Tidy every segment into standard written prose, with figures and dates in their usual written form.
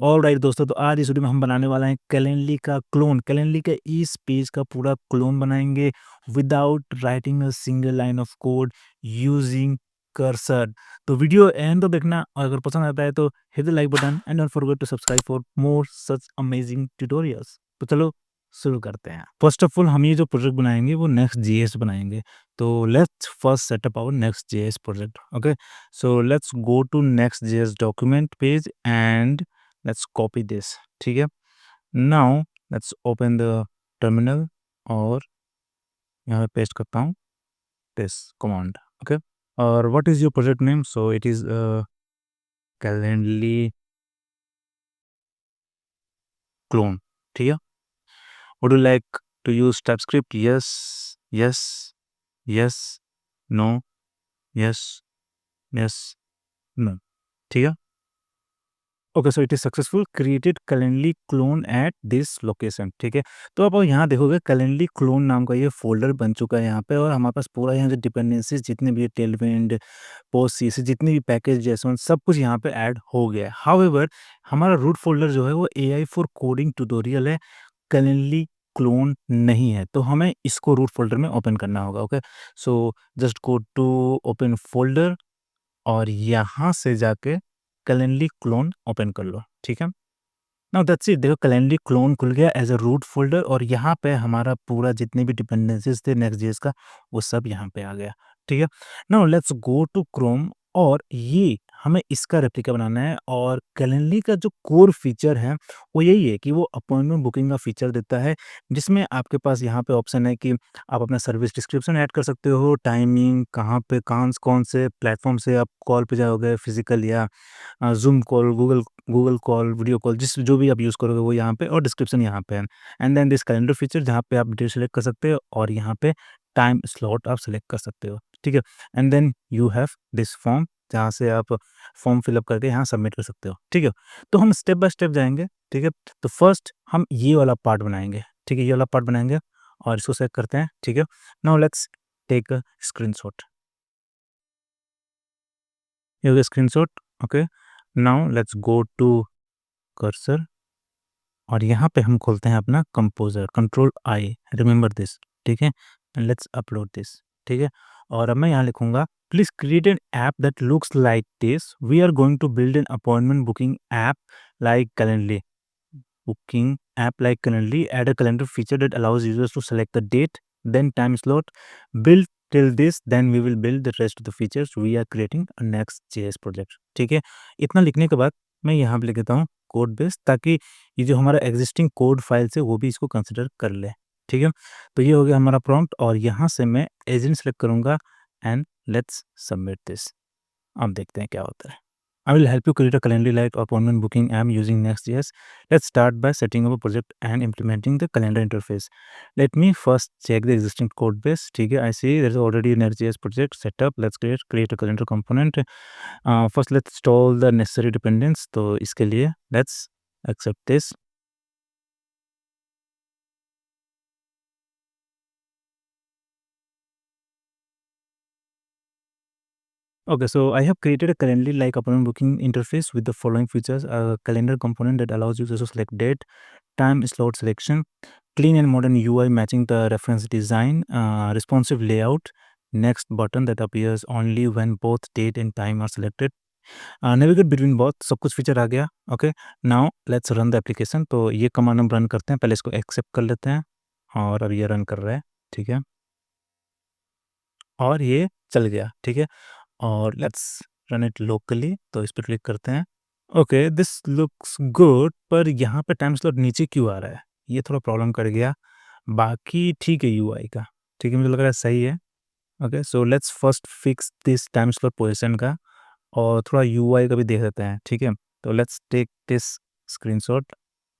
Alright दोस्तों, तो आज इस वीडियो में हम बनाने वाला है कैलेंडली का क्लोन। कैलेंडली के इस पेज का पूरा क्लोन बनाएंगे without writing a single line of code using Cursor. तो वीडियो एंड तो देखना, और अगर पसंद आता है तो hit the like button and don't forget to subscribe for more such amazing tutorials. तो चलो शुरू करते हैं। फर्स्ट ऑफ ऑल हम ये जो प्रोजेक्ट बनाएंगे वो नेक्स्ट जीएस बनाएंगे। तो let's first set up our Next JS project. Okay, so let's go to Next JS document page and let's copy this। ठीक है, now let's open the terminal और यहाँ पे पेस्ट करता हूँ this command। okay, और what is your project name? So it is calendly clone। ठीक है, would you like to use TypeScript? yes, yes, yes, no, yes, yes, no। ठीक है, okay, so it is successful created Calendly clone at this location. ठीक है, तो आप यहाँ देखोगे कैलेंडली क्लोन नाम का ये फोल्डर बन चुका है यहाँ पे, और हमारे पास पूरा यहाँ जो डिपेंडेंसीज जितने भी टेलविंड पोस्ट सी जितने भी पैकेज जैसे सब कुछ यहाँ पे ऐड हो गया है। हाउएवर हमारा रूट फोल्डर जो है वो AI फॉर कोडिंग ट्यूटोरियल है, कैलेंडली क्लोन नहीं है। तो हमें इसको रूट फोल्डर में ओपन करना होगा। Okay, so just go to open folder और यहाँ से जाके कैलेंडली क्लोन ओपन कर लो। ठीक है, नाउ दैट्स इट। देखो कैलेंडली क्लोन खुल गया एज अ रूट फोल्डर, और यहाँ पे हमारा पूरा जितने भी डिपेंडेंसीज थे नेक्स्ट जेएस का वो सब यहाँ पे आ गया। ठीक है, now let's go to Chrome, और ये हमें इसका रेप्लिका बनाना है। और कैलेंडली का जो कोर फीचर है वो यही है कि वो अपॉइंटमेंट बुकिंग का फीचर देता है, जिसमें आपके पास यहाँ पे ऑप्शन है कि आप अपना सर्विस डिस्क्रिप्शन ऐड कर सकते हो, टाइमिंग, कहाँ पे कौन से प्लेटफॉर्म से आप कॉल पे जाओगे, फिजिकल या zoom call, Google call, video call, जिस जो भी आप यूज़ करोगे वो यहाँ पे, और डिस्क्रिप्शन यहाँ पे है। And then this calendar feature जहाँ पे आप डेट सेलेक्ट कर सकते हो, और यहाँ पे टाइम स्लॉट आप सेलेक्ट कर सकते हो। ठीक है, and then you have this form जहाँ से आप फॉर्म फिलअप करके यहाँ सबमिट कर सकते हो। ठीक है, तो हम स्टेप बाय स्टेप जाएंगे। ठीक है, तो फर्स्ट हम ये वाला पार्ट बनाएंगे। ठीक है, ये वाला पार्ट बनाएंगे और इसको सेलेक्ट करते हैं। ठीक है, now let's take a screenshot. ये हो गया screenshot. Okay, now let's go to cursor, और यहाँ पे हम खोलते हैं अपना composer, control I, remember this. ठीक है, लेट्स अपलोड दिस। ठीक है, और अब मैं यहाँ लिखूंगा please create an app that looks like this, we are going to build an appointment booking app like Calendly, booking app like Calendly, add a calendar feature that allows users to select the date, then time slot, build till this, then we will build the rest of the features. We are creating a Next.js project। ठीक है, इतना लिखने के बाद मैं यहाँ पे लिख देता हूँ कोड बेस, ताकि ये जो हमारा एग्जिस्टिंग कोड फाइल्स है वो भी इसको कंसिडर कर ले। ठीक है, तो ये हो गया हमारा प्रॉम्प्ट, और यहाँ से मैं एजेंट सेलेक्ट करूँगा एंड लेट्स सबमिट दिस। अब देखते हैं क्या होता है। I will help you create a Calendly-like appointment booking app using Next.js. Let's start by setting up a project and implementing the calendar interface. Let me first check the existing code base. ठीक है, I see there is already a Next.js project set up. Let's create a calendar component. First, let's install the necessary dependence. तो इसके लिए let's accept this। Okay, so I have created a Calendly-like appointment booking interface with the following features: a calendar component that allows users to select date, time slot selection, clean and modern UI matching the reference design, responsive layout, next button that appears only when both date and time are selected, navigate between both। सब कुछ feature आ गया। Okay, now let's run the application. तो ये command हम run करते हैं, पहले इसको एक्सेप्ट कर लेते हैं, और अब ये रन कर रहा है। ठीक है, और ये चल गया। ठीक है, और लेट्स रन इट लोकली, तो इस पर क्लिक करते हैं। ओके, दिस लुक्स गुड, पर यहाँ पे टाइम स्लॉट नीचे क्यों आ रहा है, ये थोड़ा प्रॉब्लम कर गया। बाकी ठीक है यूआई का। ठीक है, मुझे लग रहा है सही है। Okay, so let's first fix this time slot position का, और थोड़ा यूआई का भी देख लेते हैं। ठीक है, तो let's take this screenshot.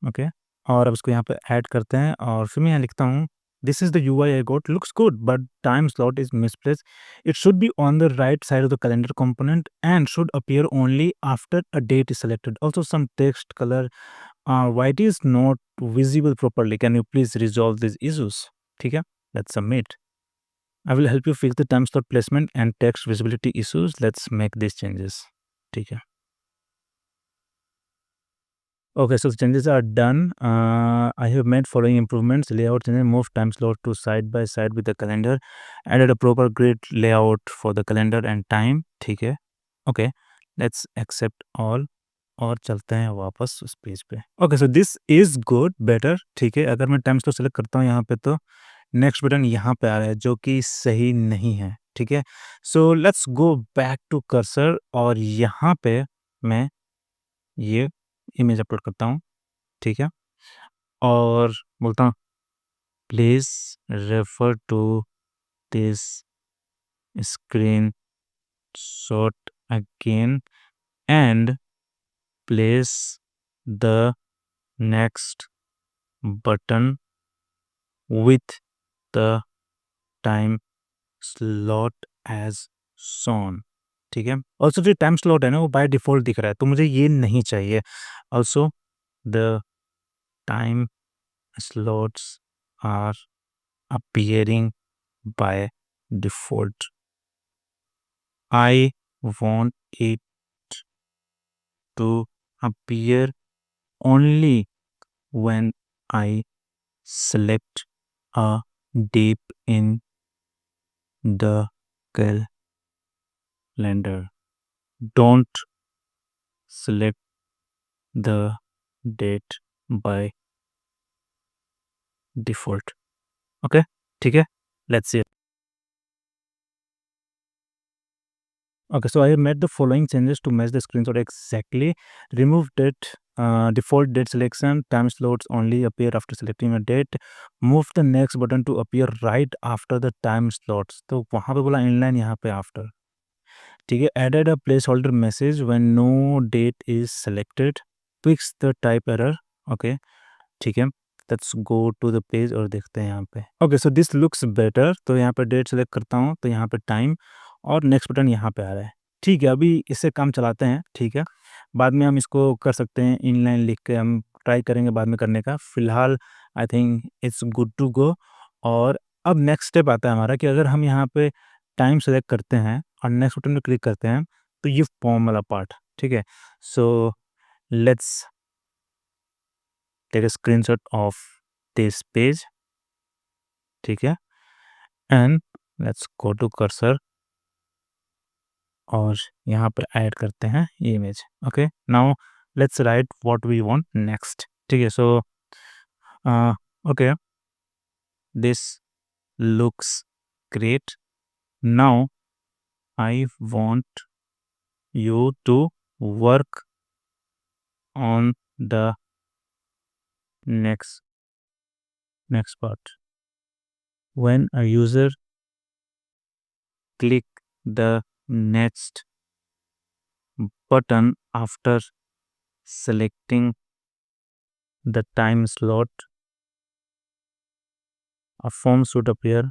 Okay, और अब इसको यहाँ पे ऐड करते हैं, और फिर मैं यहाँ लिखता हूँ this is the UI I got, looks good but time slot is misplaced, it should be on the right side of the calendar component and should appear only after a date is selected. Also some text color white is not visible properly, can you please resolve these issues? ठीक है, let's submit। I will help you fix the time slot placement and text visibility issues, let's make these changes। ठीक है, Okay, so changes are done. I have made following improvements: layout changes, move time slot to side by side with the calendar, added a proper grid layout for the calendar and time. ठीक है, okay, let's accept all और चलते हैं वापस उस page पे. Okay, so this is good, better. ठीक है, अगर मैं टाइम स्लॉट सेलेक्ट करता हूँ यहाँ पे तो नेक्स्ट बटन यहाँ पे आ रहा है जो कि सही नहीं है. ठीक है, so let's go back to cursor और यहाँ पे मैं ये इमेज अपलोड करता हूँ. ठीक है, और बोलता हूँ please refer to this screenshot again and place the next button with the time slot as shown. ठीक है, ऑल्सो जो टाइम स्लॉट है ना वो बाय डिफॉल्ट दिख रहा है तो मुझे ये नहीं चाहिए. Also the time slots are appearing by default. I want it to appear only when I select a date in the calendar. Don't select the date by default. Okay, ठीक है, let's see. Okay, so I have made the following changes to match the screenshot exactly. Remove date, default date selection, time slots only appear after selecting a date. Move the next button to appear right after the time slots. तो वहाँ पे बोला inline, यहाँ पे after. ठीक है, added a placeholder message when no date is selected. Fix the type error. Okay, ठीक है, let's go to the page और देखते हैं यहाँ पे. Okay, so this looks better. तो यहाँ पे डेट सेलेक्ट करता हूँ तो यहाँ पे टाइम और नेक्स्ट बटन यहाँ पे आ रहा है. ठीक है, अभी इससे काम चलाते हैं. ठीक है, बाद में हम इसको कर सकते हैं इनलाइन लिख के, हम ट्राई करेंगे बाद में करने का. फिलहाल I think it's good to go. और अब नेक्स्ट स्टेप आता है हमारा कि अगर हम यहाँ पे टाइम सेलेक्ट करते हैं और नेक्स्ट बटन पे क्लिक करते हैं तो ये फॉर्म वाला पार्ट. ठीक है, so let's take a screenshot of this page. ठीक है, and let's go to cursor और यहाँ पर ऐड करते हैं image. Okay, now let's write what we want next. ठीक है, so okay, this looks great. Now I want you to work on the next part. When a user click the next button after selecting the time slot, a form should appear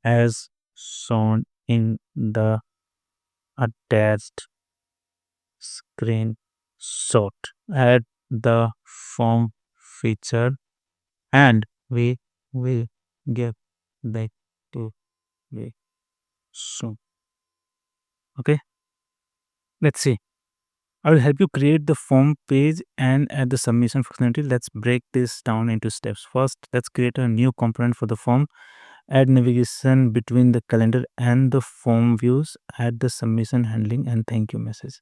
as shown in the attached screenshot. Add the form feature and we will get back to it soon. Okay, let's see. I will help you create the form page and add the submission functionality. Let's break this down into steps. First, let's create a new component for the form. Add navigation between the calendar and the form views. Add the submission handling and thank you message.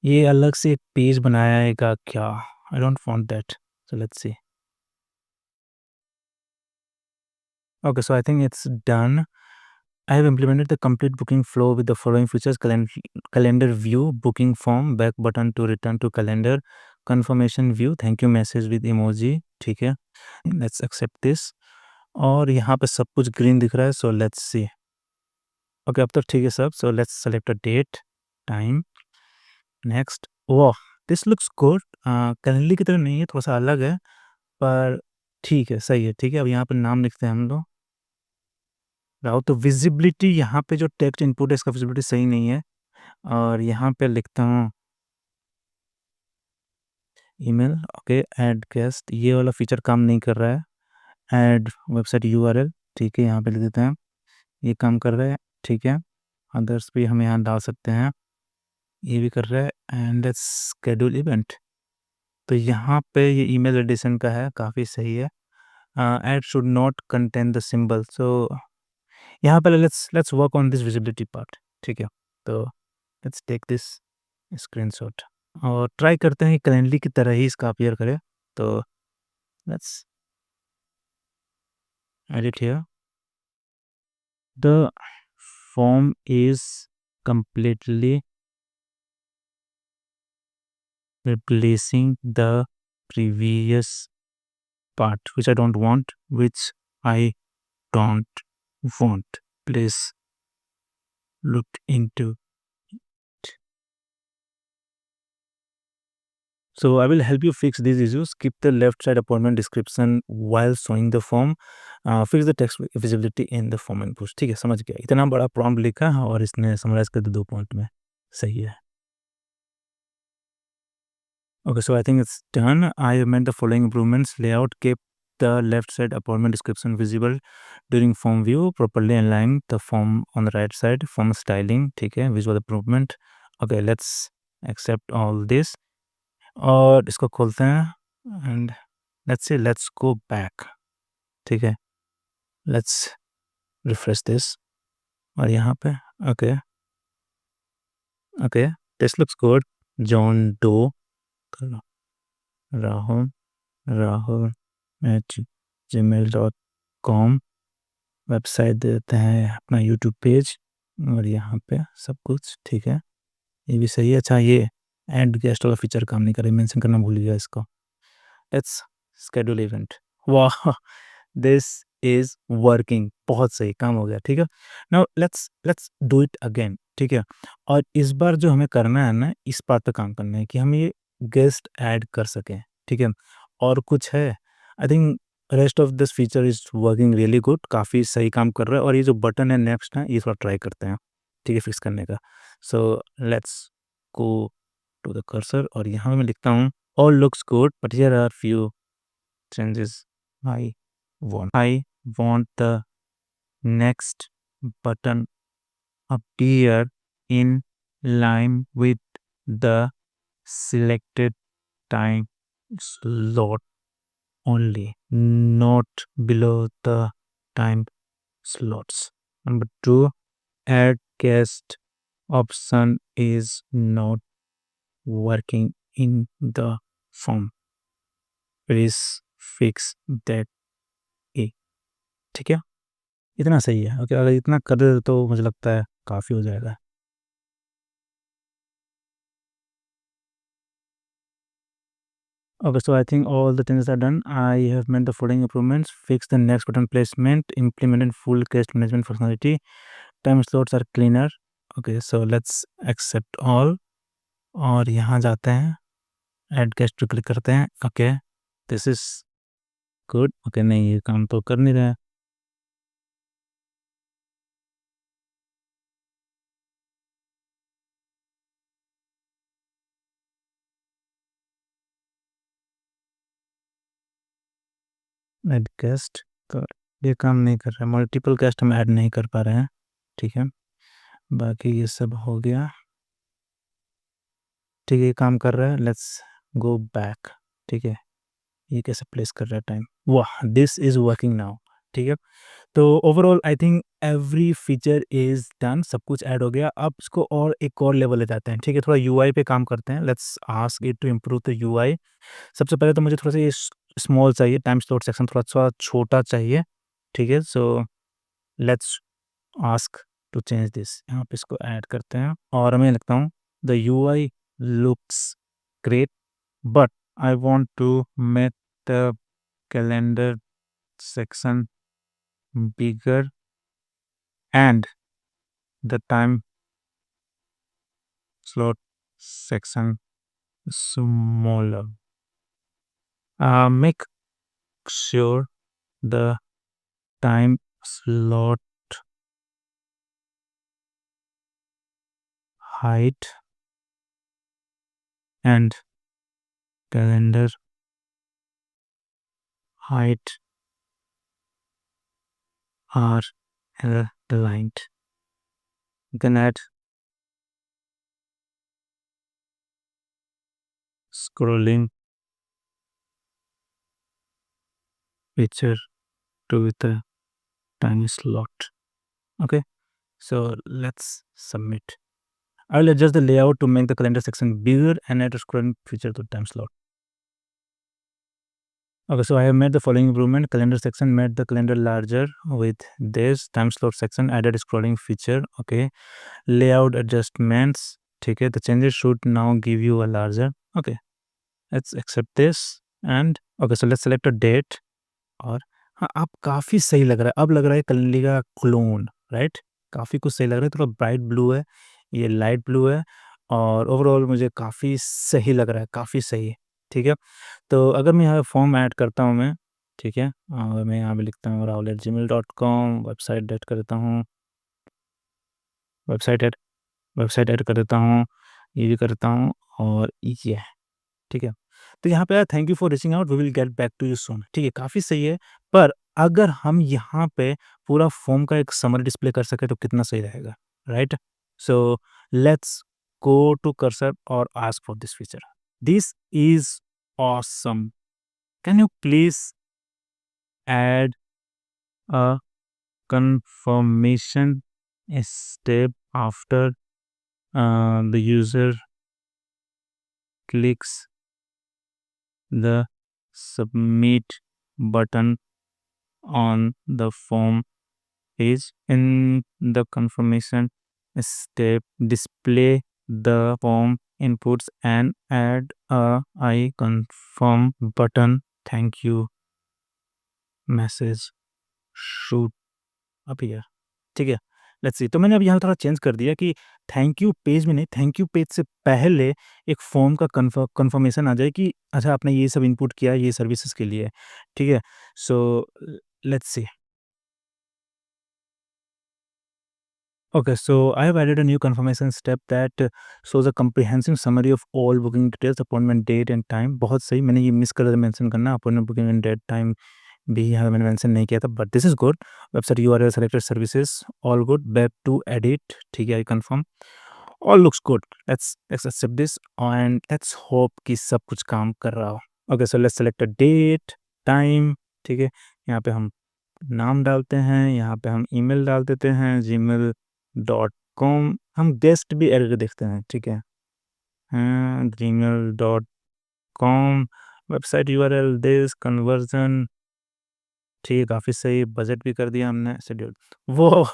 ये अलग से एक page बनाएगा क्या? I don't want that. So let's see. Okay, so I think it's done. I have implemented the complete booking flow with the following features: calendar view, booking form, back button to return to calendar, confirmation view, thank you message with emoji. ठीक है, let's accept this. और यहाँ पे सब कुछ green दिख रहा है. So let's see. Okay, अब तक ठीक है सब. So let's select a date, time, next. वाह, this looks good. कैलेंडर की तरह नहीं है, थोड़ा सा अलग है पर ठीक है, सही है. ठीक है, अब यहाँ पे नाम लिखते हैं हम लोग राव. तो विजिबिलिटी यहाँ पे जो टेक्स्ट इनपुट है इसका विजिबिलिटी सही नहीं है और यहाँ पे लिखता हूँ ईमेल. ओके, ऐड गेस्ट, ये वाला फीचर काम नहीं कर रहा है. ऐड वेबसाइट यूआरएल, ठीक है, यहाँ पे लिख देते हैं, ये काम कर रहा है. ठीक है, अदर्स भी हम यहाँ डाल सकते हैं. ये भी कर रहा है एंड लेट्स शेड्यूल इवेंट। तो यहाँ पे ये ईमेल एडिशन का है, काफ़ी सही है। Ad should not contain the symbol, so यहाँ पे let's let's work on this visibility part, ठीक है। तो लेट्स टेक दिस स्क्रीनशॉट और ट्राई करते हैं कि कैलेंडली की तरह ही इसका अपीयर करे। तो let's edit here. The form is completely replacing the previous part, which I don't want, which I don't want. Please look into it. So I will help you fix these issues. Keep the left side appointment description while showing the form. Fix the text visibility in the form and push. ठीक है, समझ गया। इतना बड़ा prompt लिखा है और इसने समराइज कर दिया 2 पॉइंट में। सही है। Okay, so I think it's done. I have made the following improvements. Layout, kept the left side appointment description visible during form view, properly aligned the form on the right side, form styling, ठीक है, visual improvement. Okay, let's accept all this. और इसको खोलते हैं and let's say let's go back, ठीक है, let's refresh this और यहाँ पे okay, okay, this looks good. John Doe, Rahul, Rahul @gmail.com website देते हैं, अपना यूट्यूब पेज और यहाँ पे सब कुछ ठीक है, ये भी सही है। अच्छा, ये ऐड गेस्ट वाला फीचर काम नहीं कर रहा, मेंशन करना भूल गया इसको। Let's schedule event. वाह, दिस इज वर्किंग, बहुत सही काम हो गया, ठीक है। Now let's let's do it again, ठीक है। और इस बार जो हमें करना है ना, इस बात पे काम करना है कि हम ये गेस्ट ऐड कर सकें, ठीक है। और कुछ है, I think rest of this feature is working really good, काफ़ी सही काम कर रहा है। और ये जो बटन है नेक्स्ट है, ये थोड़ा ट्राई करते हैं, ठीक है, फिक्स करने का। So let's go to the cursor और यहाँ मैं लिखता हूँ all looks good, but here are few changes I want the next button appear in line with the selected time slot only, not below the time slots. Number 2, add guest option is not working in the form. Please fix that. ए, ठीक है, इतना सही है। Okay, अगर इतना कर दे तो मुझे लगता है काफ़ी हो जाएगा। Okay, so I think all the things are done. I have made the following improvements. Fix the next button placement, implemented full guest management functionality, time slots are cleaner. Okay, so let's accept all और यहाँ जाते हैं, add guest पे click करते हैं। Okay, this is good. Okay, नहीं ये काम तो कर नहीं रहा है। ऐड गेस्ट कर, ये काम नहीं कर रहा है, मल्टीपल गेस्ट हम ऐड नहीं कर पा रहे हैं, ठीक है। बाकी ये सब हो गया, ठीक है, ये काम कर रहा है। लेट्स गो बैक, ठीक है, ये कैसे प्लेस कर रहा है टाइम। वाह, दिस इज वर्किंग नाउ, ठीक है। तो overall I think every feature is done, सब कुछ ऐड हो गया। अब इसको और एक और लेवल ले जाते हैं, ठीक है, थोड़ा यूआई पे काम करते हैं। Let's ask it to improve the UI. सबसे पहले तो मुझे थोड़ा सा ये स्मॉल चाहिए, टाइम स्लॉट सेक्शन थोड़ा सा छोटा चाहिए, ठीक है। So let's ask to change this, यहाँ पे इसको ऐड करते हैं और मैं लिखता हूँ the UI looks great, but I want to make the calendar section bigger and the time slot section smaller. Make sure the time slot height and calendar height are aligned. You can add scrolling feature to with a tiny slot. Okay, so let's submit. I will adjust the layout to make the calendar section bigger and add a scrolling feature to time slot. Okay, so I have made the following improvement. Calendar section made the calendar larger with this. Time slot section added scrolling feature. Okay, layout adjustments. ठीक है, the changes should now give you a larger. Okay, let's accept this and okay, so let's select a date. और हाँ, अब काफ़ी सही लग रहा है। अब लग रहा है कैलेंडर का क्लोन, राइट? काफ़ी कुछ सही लग रहा है। थोड़ा ब्राइट ब्लू है, ये लाइट ब्लू है और ओवरऑल मुझे काफ़ी सही लग रहा है, काफ़ी सही। ठीक है? तो अगर मैं यहाँ फॉर्म ऐड करता हूँ मैं, ठीक है? और मैं यहाँ पे लिखता हूँ rahul@gmail.com, वेबसाइट ऐड कर देता हूँ, वेबसाइट ऐड वेबसाइट ऐड कर देता हूँ, ये भी कर देता हूँ और ये है, ठीक है? तो यहाँ पे thank you for reaching out, we will get back to you soon. ठीक है, काफ़ी सही है, पर अगर हम यहाँ पे पूरा फॉर्म का एक समरी डिस्प्ले कर सकें तो कितना सही रहेगा, right? So let's go to cursor और ask for this feature. This is awesome. Can you please add a confirmation step after the user clicks the submit button on the form page. In the confirmation step, display the form inputs and add a I confirm button. Thank you message should appear. ठीक है, let's see. तो मैंने अब यहाँ थोड़ा change कर दिया कि थैंक यू पेज में नहीं, थैंक यू पेज से पहले एक फॉर्म का कन्फर्मेशन आ जाए कि अच्छा आपने ये सब इनपुट किया ये सर्विसेज के लिए, ठीक है? So let's see. Okay, so I have added a new confirmation step that shows a comprehensive summary of all booking details, appointment date and time. बहुत सही, मैंने ये मिस कर दिया मेंशन करना, appointment booking and date time भी यहाँ मैंने मेंशन नहीं किया था, but this is good. Website URL selected services all good, web to edit, ठीक है, I confirm, all looks good. Let's accept this and let's hope कि सब कुछ काम कर रहा हो। Okay, so let's select a date time, ठीक है, यहाँ पे हम नाम डालते हैं, यहाँ पे हम ईमेल डाल देते हैं, gmail.com, हम गेस्ट भी ऐड करके देखते हैं, ठीक है, gmail.com, website URL this conversion, ठीक है, काफ़ी सही, बजट भी कर दिया हमने, शेड्यूल वो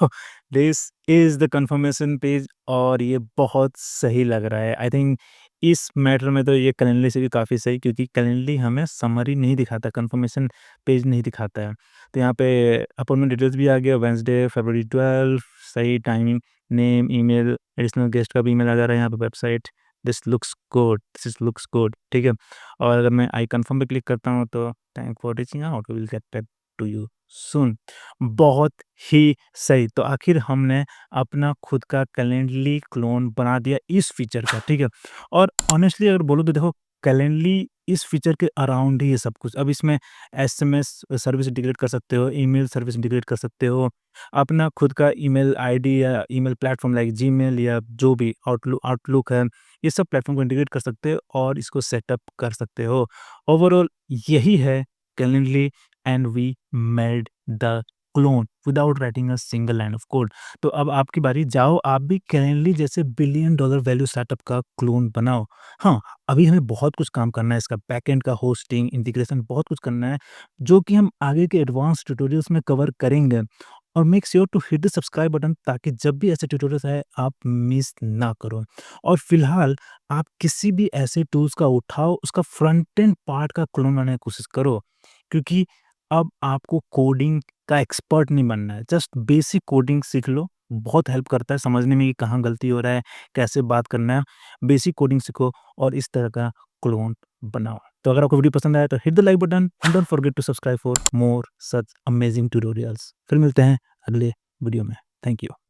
this is the confirmation page और ये बहुत सही लग रहा है। आई थिंक इस मैटर में तो ये कैलेंडली से भी काफ़ी सही, क्योंकि कैलेंडली हमें समरी नहीं दिखाता, कन्फर्मेशन पेज नहीं दिखाता है। तो यहाँ पे अपॉइंटमेंट डिटेल्स भी आ गया, वेडनेसडे फरवरी 12, सही timing, name, email, additional guest का भी ईमेल आ जा रहा है यहाँ पे, वेबसाइट, दिस लुक्स गुड, ठीक है। और अगर मैं आई कन्फर्म पे क्लिक करता हूँ तो thank for reaching out, we will get back to you soon. बहुत ही सही। तो आखिर हमने अपना खुद का कैलेंडली क्लोन बना दिया इस फीचर का, ठीक है। और ऑनेस्टली अगर बोलूँ तो देखो, कैलेंडली इस फीचर के अराउंड ही है सब कुछ। अब इसमें एसएमएस सर्विस इंटीग्रेट कर सकते हो, ईमेल सर्विस इंटीग्रेट कर सकते हो, अपना खुद का ईमेल आईडी या ईमेल प्लेटफॉर्म लाइक जीमेल या जो भी आउटलुक है, ये सब प्लेटफॉर्म को इंटीग्रेट कर सकते हो और इसको सेटअप कर सकते हो। ओवरऑल यही है Calendly, and we made the clone without writing a single line of code। तो अब आपकी बारी, जाओ आप भी कैलेंडली जैसे बिलियन डॉलर वैल्यू स्टार्टअप का क्लोन बनाओ। हाँ, अभी हमें बहुत कुछ काम करना है, इसका बैकएंड का होस्टिंग, इंटीग्रेशन बहुत कुछ करना है, जो कि हम आगे के एडवांस ट्यूटोरियल्स में कवर करेंगे। और make sure to hit the subscribe button ताकि जब भी ऐसे ट्यूटोरियल्स आए आप मिस ना करो। और फिलहाल आप किसी भी ऐसे टूल्स का उठाओ, उसका फ्रंट एंड पार्ट का क्लोन बनाने की कोशिश करो, क्योंकि अब आपको कोडिंग का एक्सपर्ट नहीं बनना है, जस्ट बेसिक कोडिंग सीख लो, बहुत हेल्प करता है समझने में कि कहाँ गलती हो रहा है, कैसे बात करना है। बेसिक कोडिंग सीखो और इस तरह का क्लोन बनाओ। तो अगर आपको वीडियो पसंद आया तो hit the like button and don't forget to subscribe for more such amazing tutorials. फिर मिलते हैं अगले वीडियो में। Thank you.